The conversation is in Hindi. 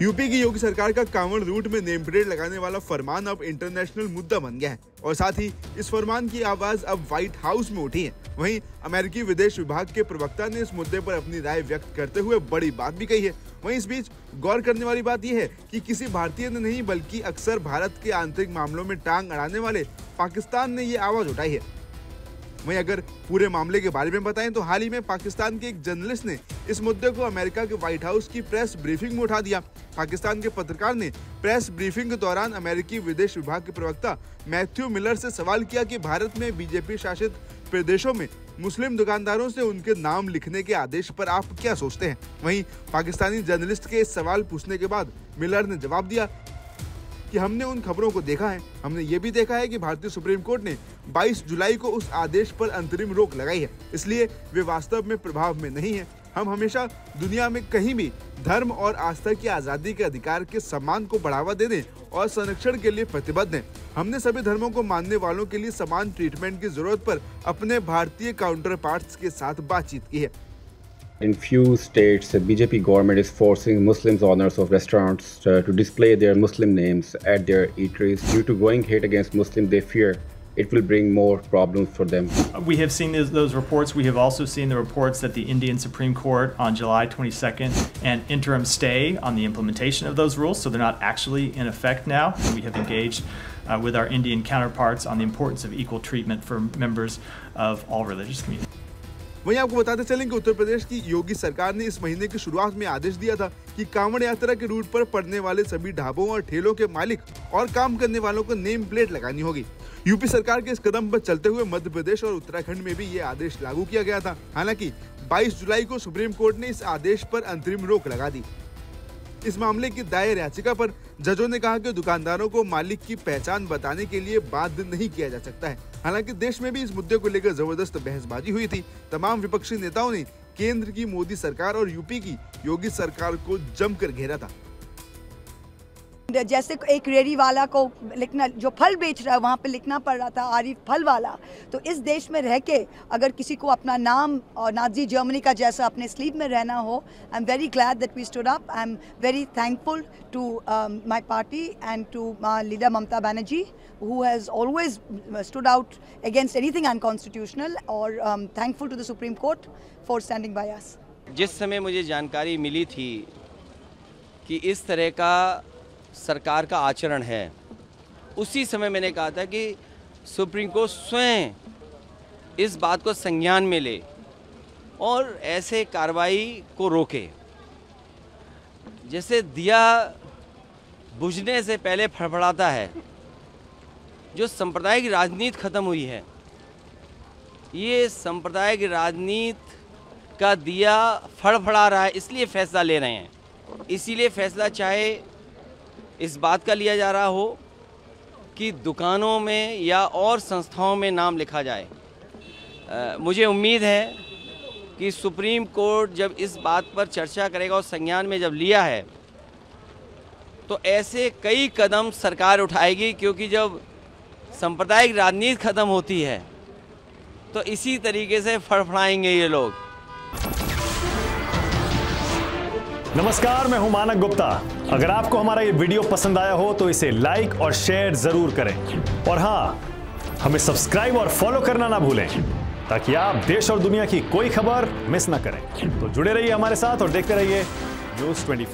यूपी की योगी सरकार का कांवड़ रूट में नेम प्लेट लगाने वाला फरमान अब इंटरनेशनल मुद्दा बन गया है और साथ ही इस फरमान की आवाज अब व्हाइट हाउस में उठी है। वहीं अमेरिकी विदेश विभाग के प्रवक्ता ने इस मुद्दे पर अपनी राय व्यक्त करते हुए बड़ी बात भी कही है। वहीं इस बीच गौर करने वाली बात यह है कि किसी भारतीय ने नहीं बल्कि अक्सर भारत के आंतरिक मामलों में टांग अड़ाने वाले पाकिस्तान ने ये आवाज उठाई है। वहीं अगर पूरे मामले के बारे में बताएं तो हाल ही में पाकिस्तान के एक जर्नलिस्ट ने इस मुद्दे को अमेरिका के व्हाइट हाउस की प्रेस ब्रीफिंग में उठा दिया। पाकिस्तान के पत्रकार ने प्रेस ब्रीफिंग के दौरान अमेरिकी विदेश विभाग के प्रवक्ता मैथ्यू मिलर से सवाल किया कि भारत में बीजेपी शासित प्रदेशों में मुस्लिम दुकानदारों से उनके नाम लिखने के आदेश पर आप क्या सोचते हैं। वहीं पाकिस्तानी जर्नलिस्ट के इस सवाल पूछने के बाद मिलर ने जवाब दिया कि हमने उन खबरों को देखा है। हमने ये भी देखा है कि भारतीय सुप्रीम कोर्ट ने 22 जुलाई को उस आदेश पर अंतरिम रोक लगाई है, इसलिए वे वास्तव में प्रभाव में नहीं है। हम हमेशा दुनिया में कहीं भी धर्म और आस्था की आज़ादी के अधिकार के सम्मान को बढ़ावा देने और संरक्षण के लिए प्रतिबद्ध हैं। हमने सभी धर्मों को मानने वालों के लिए समान ट्रीटमेंट की जरूरत पर अपने भारतीय काउंटर पार्ट्स के साथ बातचीत की है। In few states, the BJP government is forcing Muslims owners of restaurants to display their Muslim names at their eateries. Due to going hate against Muslims, they fear it will bring more problems for them. We have seen those reports. We have also seen the reports that the Indian Supreme Court on July 22nd an interim stay on the implementation of those rules, so they're not actually in effect now. We have engaged with our Indian counterparts on the importance of equal treatment for members of all religious communities. वहीं आपको बताते चलें कि उत्तर प्रदेश की योगी सरकार ने इस महीने की शुरुआत में आदेश दिया था कि कांवड़ यात्रा के रूट पर पड़ने वाले सभी ढाबों और ठेलों के मालिक और काम करने वालों को नेम प्लेट लगानी होगी। यूपी सरकार के इस कदम पर चलते हुए मध्य प्रदेश और उत्तराखंड में भी ये आदेश लागू किया गया था। हालांकि 22 जुलाई को सुप्रीम कोर्ट ने इस आदेश पर अंतरिम रोक लगा दी। इस मामले की दायर याचिका पर जजों ने कहा कि दुकानदारों को मालिक की पहचान बताने के लिए बाध्य नहीं किया जा सकता है। हालांकि देश में भी इस मुद्दे को लेकर जबरदस्त बहसबाजी हुई थी। तमाम विपक्षी नेताओं ने केंद्र की मोदी सरकार और यूपी की योगी सरकार को जमकर घेरा था। जैसे एक रेडी वाला को लिखना, जो फल बेच रहा है वहाँ पे लिखना पड़ रहा था आरिफ फल वाला, तो इस देश में रह के अगर किसी को अपना नाम और नाजी जर्मनी का जैसा अपने स्लीव में रहना हो, I am very glad that we stood up. I am very thankful to my party and to my leader Mamata Banerjee who has always stood out against anything unconstitutional, और thankful to the Supreme Court for standing by us. जिस समय मुझे जानकारी मिली थी कि इस तरह का सरकार का आचरण है, उसी समय मैंने कहा था कि सुप्रीम कोर्ट स्वयं इस बात को संज्ञान में ले और ऐसे कार्रवाई को रोके। जैसे दिया बुझने से पहले फड़फड़ाता है, जो सांप्रदायिक राजनीति खत्म हुई है, ये सांप्रदायिक राजनीति का दिया फड़फड़ा रहा है, इसलिए फैसला ले रहे हैं। इसीलिए फैसला चाहे इस बात का लिया जा रहा हो कि दुकानों में या और संस्थाओं में नाम लिखा जाए। मुझे उम्मीद है कि सुप्रीम कोर्ट जब इस बात पर चर्चा करेगा और संज्ञान में जब लिया है तो ऐसे कई कदम सरकार उठाएगी, क्योंकि जब सांप्रदायिक राजनीति खत्म होती है तो इसी तरीके से फड़फड़ाएंगे ये लोग। नमस्कार, मैं हूं मानक गुप्ता। अगर आपको हमारा ये वीडियो पसंद आया हो तो इसे लाइक और शेयर जरूर करें, और हां, हमें सब्सक्राइब और फॉलो करना ना भूलें ताकि आप देश और दुनिया की कोई खबर मिस ना करें। तो जुड़े रहिए हमारे साथ और देखते रहिए न्यूज़ 24।